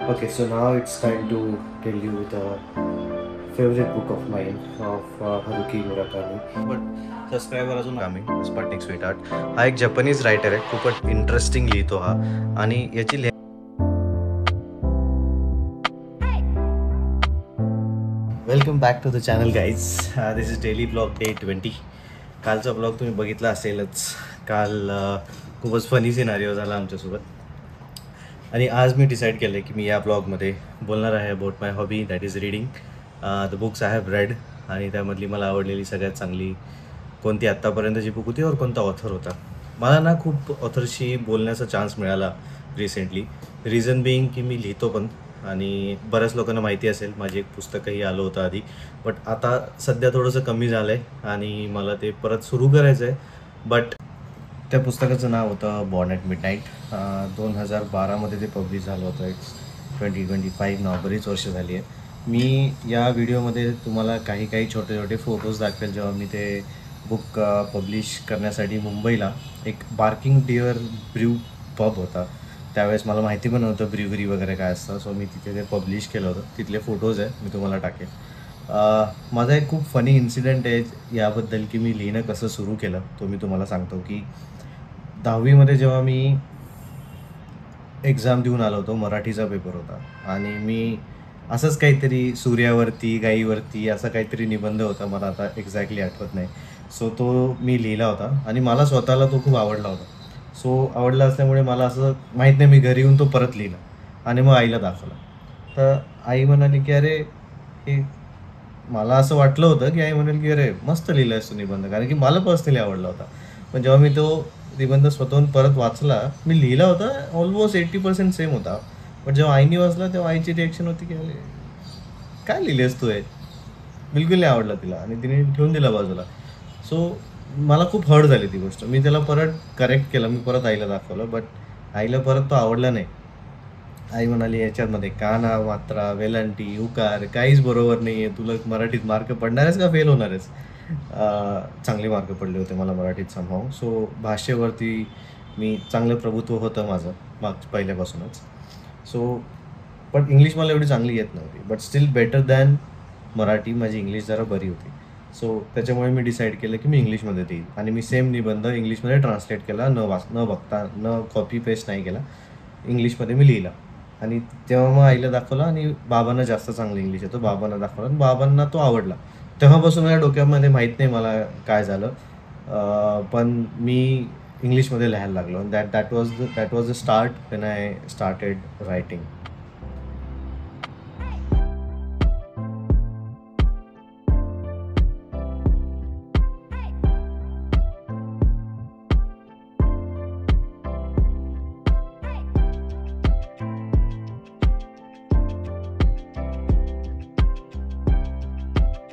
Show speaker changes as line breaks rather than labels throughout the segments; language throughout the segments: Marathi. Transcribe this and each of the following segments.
Okay, so now it's time to tell you the favorite book of mine of Haruki Murakami.
But subscriber अजून कमिंग स्पॉटिंग स्वीट आर्ट हा एक जपानीज रायटर आहे. खूपच इंटरेस्टिंग लिहितो हा. आणि याची welcome back to the channel guys. This is daily blog day 20. कालचा ब्लॉग तुम्ही बघितला असेलच. काल खूपच फनी सिनारिओ झाला आमच्यासोबत. आणि आज मी डिसाईड केलं की मी या ब्लॉगमध्ये बोलणार आहे about my hobby, that is reading. The books I have red. आणि त्यामधली मला आवडलेली सगळ्यात चांगली कोणती आत्तापर्यंतची बुक होती और कोणता ऑथर होता. मला ना खूप ऑथरशी बोलण्याचा चान्स मिळाला रिसेंटली. रिझन बिईंग की मी लिहितो पण, आणि बऱ्याच लोकांना माहिती असेल माझी एक पुस्तकही आलं होतं आधी. बट आता सध्या थोडंसं कमी झालं आहे आणि मला ते परत सुरू करायचं आहे. बट त्या पुस्तकाचं नाव होतं बॉर्न ॲट मिडनाईट. 2012मध्ये ते पब्लिश झालं होतं. इट्स 2025 नाव, बरीच वर्ष झाली आहे. मी या व्हिडिओमध्ये तुम्हाला काही काही छोटे छोटे फोटोज दाखवेल जेव्हा मी ते बुक पब्लिश करण्यासाठी मुंबईला एक बार्किंग डिअर ब्र्यू पब होता. त्यावेळेस मला माहिती पण नव्हतं ब्रिवरी वगैरे काय असतं. सो मी तिथे ते पब्लिश केलं होतं. तिथले फोटोज आहे, मी तुम्हाला टाकेल. माझा एक खूप फनी इन्सिडेंट आहे याबद्दल की मी लिहिणं कसं सुरू केलं तो मी तुम्हाला सांगतो. की 10वीमध्ये जेव्हा मी एक्झाम देऊन आलो होतो, मराठीचा पेपर होता आणि मी असंच काहीतरी सूर्यावरती गाईवरती असा काहीतरी निबंध होता, मला आता एक्झॅक्टली आठवत नाही. सो तो मी लिहिला होता आणि मला स्वतःला तो खूप आवडला होता. सो आवडला असल्यामुळे मला असं माहीत नाही, मी घरी येऊन तो परत लिहिला आणि मग आईला दाखवला. तर आई म्हणाली की अरे हे, मला असं वाटलं होतं की आई म्हणेल की अरे मस्त लिहिला आहेस तो निबंध, कारण की मला पर्सनली आवडला होता. पण जेव्हा मी तो निबंध स्वतःहून परत वाचला, मी लिहिला होता ऑलमोस्ट 80% सेम होता. पण जेव्हा आईनी वाचला तेव्हा आईची रिॲक्शन होती की अरे काय लिहिलेस तू हे, बिलकुल नाही आवडला तिला आणि तिने ठेवून दिला बाजूला. सो मला खूप हर्ट झाली ती गोष्ट. मी त्याला परत करेक्ट केलं, मी परत आईला दाखवलं. बट आईला परत तो आवडला नाही. आई म्हणाली याच्यामध्ये काना, मात्रा, वेलांटी, उकार काहीच बरोबर नाही आहे, तुला मराठीत मार्क पडणार आहेस का फेल होणार आहेस. चांगले मार्क पडले होते मला मराठीत समहाऊ. सो भाषेवरती मी चांगलं प्रभुत्व होतं माझं पहिल्यापासूनच. सो पण इंग्लिश मला एवढी चांगली येत नव्हती. But still better than Marathi. माझी इंग्लिश जरा बरी होती. सो त्याच्यामुळे मी डिसाईड केलं की मी इंग्लिशमध्ये देईन आणि मी सेम निबंध इंग्लिशमध्ये ट्रान्सलेट केला, न बघता, न कॉपी पेस्ट नाही केला. इंग्लिशमध्ये मी लिहिला आणि तेव्हा मग आईला दाखवला आणि बाबांना जास्त चांगलं इंग्लिश येतं, बाबांना दाखवला आणि बाबांना तो आवडला. तेव्हापासून माझ्या डोक्यामध्ये माहीत नाही मला काय झालं, पण मी इंग्लिशमध्ये लिहायला लागलो. That was the start when I started writing.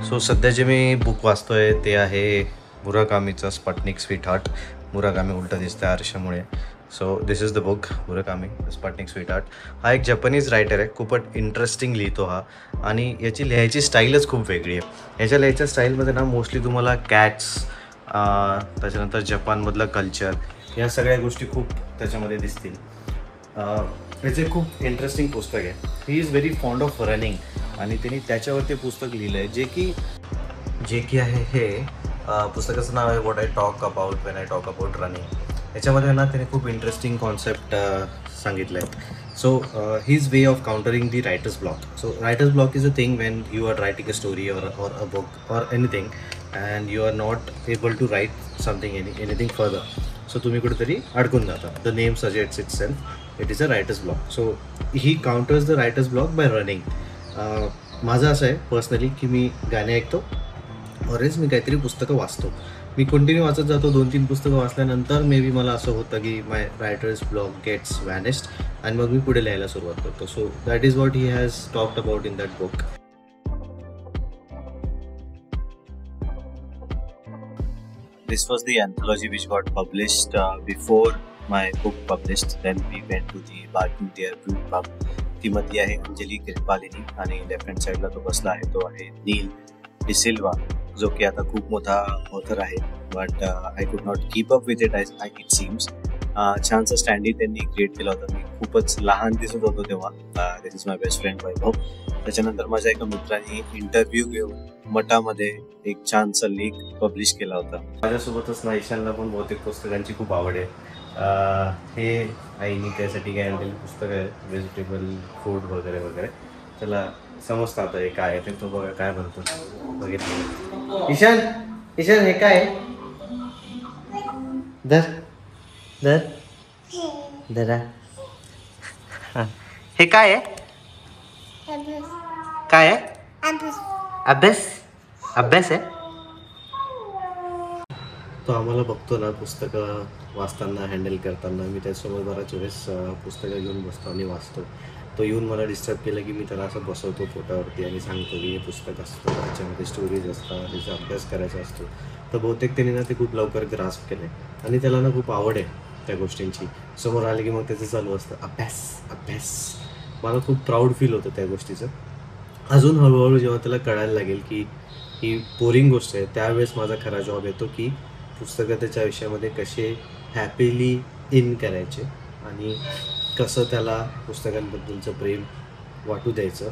So सध्या जे मी बुक वाचतोय ते आहे मुराकामीचं स्पटनिक स्वीट हार्ट. मुराकामी उलटं दिसतं आरशामुळे. So this is the book, Murakami Sputnik Sweetheart. हा एक जपानीज रायटर आहे. खूपच इंटरेस्टिंग लिहितो हा. आणि याची लिहायची स्टाईलच खूप वेगळी आहे. याच्या लिहायच्या स्टाईलमध्ये ना मोस्टली तुम्हाला कॅट्स, त्याच्यानंतर जपानमधलं कल्चर, या सगळ्या गोष्टी खूप त्याच्यामध्ये दिसतील. याचे खूप इंटरेस्टिंग पुस्तक आहे. He is very fond of running आणि त्यांनी त्याच्यावरती पुस्तक लिहिलं आहे जे की आहे हे पुस्तकाचं नाव आहे what I talk about when I talk about running. याच्यामध्ये ना त्याने खूप इंटरेस्टिंग कॉन्सेप्ट सांगितलं आहे. So his way of countering the writer's block. So writer's block is a thing when you are writing a story or a book or anything and you are not able to write something anything further. So तुम्ही कुठेतरी अडकून जाता. The name suggests itself, it is a writer's block. So he counters the writer's block by running. माझं असं आहे पर्सनली की मी गाणे ऐकतो ऑरेज मी काहीतरी पुस्तकं वाचतो. मी कंटिन्यू वाचत जातो. 2-3 पुस्तकं वाचल्यानंतर मे बी मला असं होतं की माय रायटर्स ब्लॉक गेट्स वॅनिश्ड आणि मग मी पुढे लिहायला सुरुवात करतो. So that is what he has talked about in that book. This was the anthology which got published before my book published. Then we went to the Barking Deer Brew Pub. ती मधली आहे अंजली कृपालिनी आणि लेफ्ट हँड साईडला तो बसला आहे तो आहे नील डिसिल्वा, जो की आता खूप मोठा ऑथर आहे. But I could not keep up with it it seems. छानसा स्टँडी त्यांनी क्रिएट केला होता. मी खूपच लहान दिसत होतो तेव्हा. दिस इज माय बेस्ट फ्रेंड वैभव. त्याच्यानंतर माझ्या एका मित्राने इंटरव्ह्यू घेऊन मठामध्ये एक छानसा लेख पब्लिश केला होता. माझ्यासोबतच ना ईशानला पण बहुतेक पुस्तकांची खूप आवड आहे. हे आईने त्यासाठी काय आणलेली पुस्तकं आहे, व्हेजिटेबल फूड वगैरे वगैरे. त्याला समजतं आता हे काय आहे ते. तो बघा काय म्हणतो, बघितलं. ईशान ईशान हे काय आहे? धर धर धरा. हे काय आहे? काय आहे? अभ्यास. अभ्यास आहे. तो आम्हाला बघतो ना पुस्तकं वाचताना, हँडल करताना. मी त्यासोबत बऱ्याच वेळेस पुस्तकं घेऊन बसतो आणि वाचतो. तो येऊन मला डिस्टर्ब केलं की मी त्याला असं बसवतो पोटावरती आणि सांगतो की हे पुस्तक असतं, त्याच्यामध्ये स्टोरीज असतात, त्याचा अभ्यास करायचा असतो. तर बहुतेक त्याने ना ते खूप लवकर ग्रास्प केलं आहे आणि त्याला ना खूप आवड आहे त्या गोष्टींची. समोर आले की मग त्याचं चालू असतं अभ्यास अभ्यास. मला खूप प्राऊड फील होतं त्या गोष्टीचं. अजून हळूहळू जेव्हा त्याला कळायला लागेल की ही बोरिंग गोष्ट आहे, त्यावेळेस माझा खरा जॉब येतो की पुस्तकं त्याच्या आयुष्यामध्ये कसे हॅपीली इन करायचे आणि कसं त्याला पुस्तकांबद्दलचं प्रेम वाटू द्यायचं.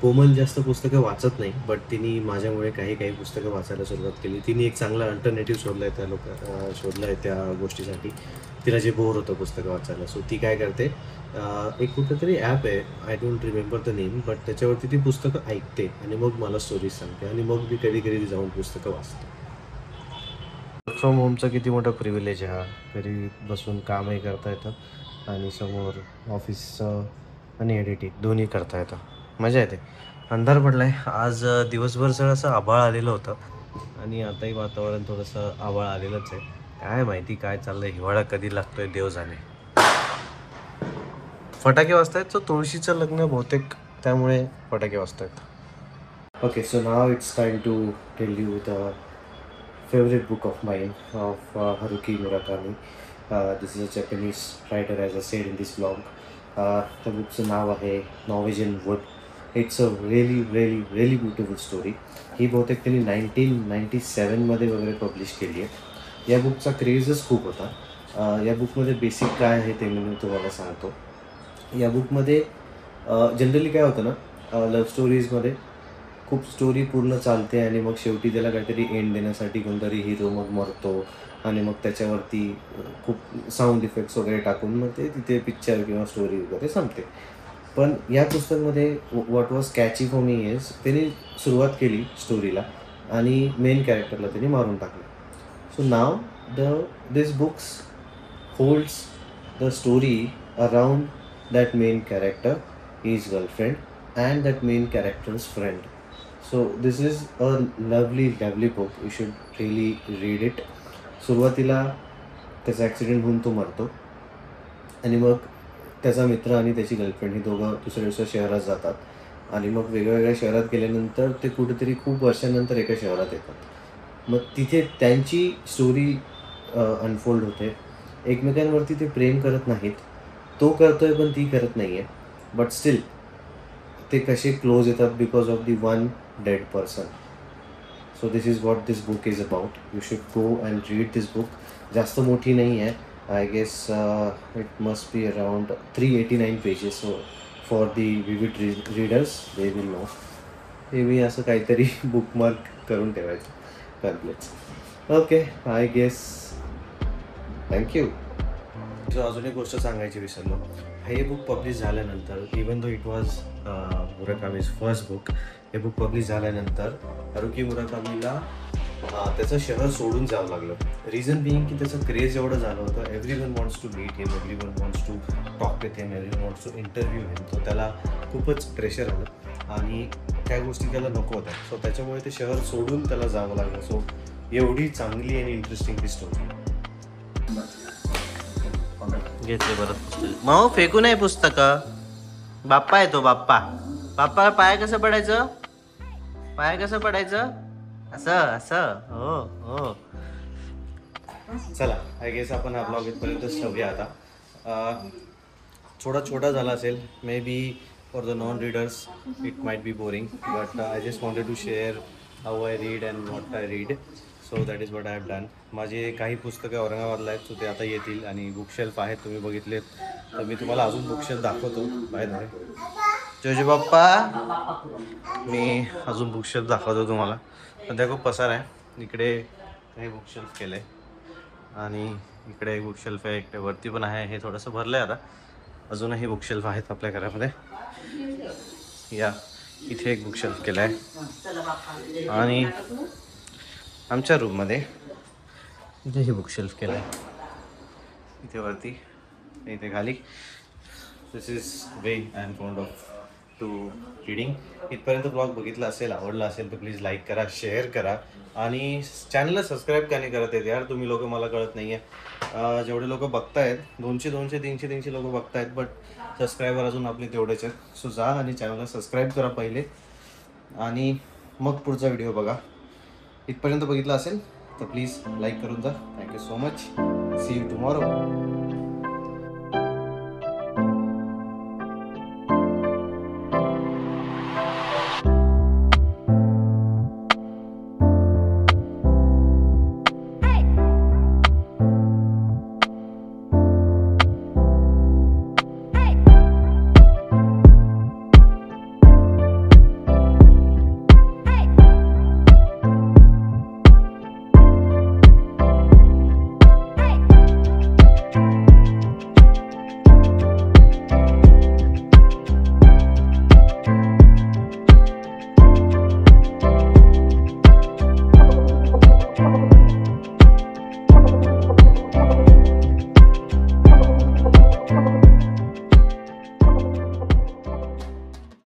कोमल जास्त पुस्तकं वाचत नाही, बट तिने माझ्यामुळे काही पुस्तकं वाचायला सुरुवात केली. तिने एक चांगला अल्टरनेटिव्ह शोधला आहे शोधला आहे त्या गोष्टीसाठी. तिला जे बोर होतं पुस्तकं वाचायला, सो ती काय करते, एक कुठंतरी ॲप आहे, I don't remember the name, but त्याच्यावरती ती पुस्तकं ऐकते आणि मग मला स्टोरीज सांगते आणि मग मी कधी कधी जाऊन पुस्तकं वाचते. वर्क फ्रॉम होमचं किती मोठं प्रिव्हिलेज आहे हा. घरी बसून कामही करता येतं आणि समोर ऑफिसचं आणि एडिटिंग दोन्ही करता येतं. मजा येते. अंधार पडला आहे आज. दिवसभर असं आभाळ आलेलं होतं आणि आताही वातावरण थोडंसं आभाळ आलेलंच आहे. काय माहिती काय चाललं आहे, हिवाळा कधी लागतोय देव जाणे. फटाके वाजतायत. तो तुळशीचं लग्न बहुतेक, त्यामुळे फटाके वाजतायत.
Okay, so now it's time to tell you the favorite book of mine of Haruki Murakami. This is a Japanese writer, as I said in this vlog. The book's नाव आहे Norwegian Wood. It's a really beautiful story. ही बहुतेक त्यांनी 1997 मध्ये वगैरे पब्लिश केली आहे. या बुकचा क्रेजच खूप होता. या बुकमध्ये बेसिक काय आहे ते मी तुम्हाला सांगतो. या बुकमध्ये जनरली काय होतं ना, लव्ह स्टोरीजमध्ये खूप स्टोरी पूर्ण चालते आणि मग शेवटी त्याला काहीतरी एंड देण्यासाठी कोणतरी हिरो मग मरतो आणि मग त्याच्यावरती खूप साऊंड इफेक्ट्स वगैरे टाकून मग ते तिथे पिक्चर किंवा स्टोरी वगैरे संपते. पण या पुस्तकमध्ये what was catchy for me is, त्यांनी सुरुवात केली स्टोरीला आणि मेन कॅरेक्टरला त्यांनी मारून टाकलं. So now this books holds the story around that main character, his girlfriend and that main character's friend. So this is a lovely book. You should really read it. सुरुवातीला त्याचा ॲक्सिडेंट होऊन तो मरतो आणि मग त्याचा मित्र आणि त्याची गर्लफ्रेंड ही दोघं दुसऱ्या शहरात जातात आणि मग वेगवेगळ्या शहरात गेल्यानंतर ते कुठेतरी खूप वर्षांनंतर एका शहरात येतात. मग तिथे त्यांची स्टोरी अनफोल्ड होते. एकमेकांवरती ते प्रेम करत नाहीत. तो करतोय पण ती करत नाही आहे, बट स्टील ते कसे क्लोज येतात because of the one dead person. So this is what this book is about. You should go and read this book. जास्त मोठी नाही आहे. I guess it must be around 389 pages. So for the vivid readers they will know. हे मी असं काहीतरी बुकमार्क करून ठेवायचं pamphlets. Okay, I guess thank you. अजून एक गोष्ट सांगायची विसरलो. हे बुक पब्लिश झाल्यानंतर, even though it was मुराकामीज first book, हे बुक पब्लिश झाल्यानंतर हरुकी मुराकामीला त्याचं शहर सोडून जावं लागलं. रिझन बिईंग की त्याचं क्रेज एवढं झालं होतं. Everyone wants to meet him, everyone wants to talk with him, everyone wants to interview him. तो त्याला खूपच प्रेशर आलं आणि त्या गोष्टी त्याला नको होत्या. सो त्याच्यामुळे ते शहर सोडून त्याला जावं लागलं. सो एवढी चांगली आणि इंटरेस्टिंग ती स्टोरी.
घेतले बरं पुस्तक. मग फेकू नाही पुस्तक. बाप्पा येतो बाप्पा. बाप्पा पाय कसं पडायचं, पाय कसं पडायचं, असं असं. हो हो.
चला, आय गेस आपण हा ब्लॉग इथपर्यंतच ठेवूया आता. थोडा छोटा झाला असेल maybe for the non readers it might be boring, but I just wanted to share how I read and what I read.
So that is what I have done. माझे काही पुस्तकं औरंगाबादला आहेत, सो ते आता येतील. आणि बुकशेल्फ आहेत, तुम्ही बघितलेत, तर मी तुम्हाला अजून बुकशेल्फ दाखवतो. बाय द वे जोजी बाप्पा, मी अजून बुकशेल्फ दाखवतो तुम्हाला. सध्या खूप पसार आहे. इकडे काही बुकशेल्फ केलं आहे आणि इकडे एक बुकशेल्फ आहे, इकडे वरती पण आहे. हे थोडंसं भरलं आहे आता, अजूनही बुकशेल्फ आहेत आपल्या घरामध्ये. या इथे एक बुकशेल्फ केला आहे आणि आमच्या रूममध्ये इथेही बुकशेल्फ केला आहे. इथे वरती, इथे खाली. This is way I am fond of to reading. इथपर्यंत ब्लॉग बघितला असेल, आवडला असेल तर प्लीज लाईक करा, शेअर करा आणि चॅनलला सबस्क्राईब का नाही करत आहेत यार तुम्ही लोक, मला कळत नाही आहे. जेवढे लोक बघतायत, 200, 300 लोक बघतायत, बट सबस्क्रायबर अजून आपले तेवढेच आहेत. सो जा आणि चॅनलला सबस्क्राईब करा पहिले आणि मग पुढचा व्हिडिओ बघा. इथपर्यंत बघितला असेल तर प्लीज लाईक करून जा. Thank you so much. See you tomorrow.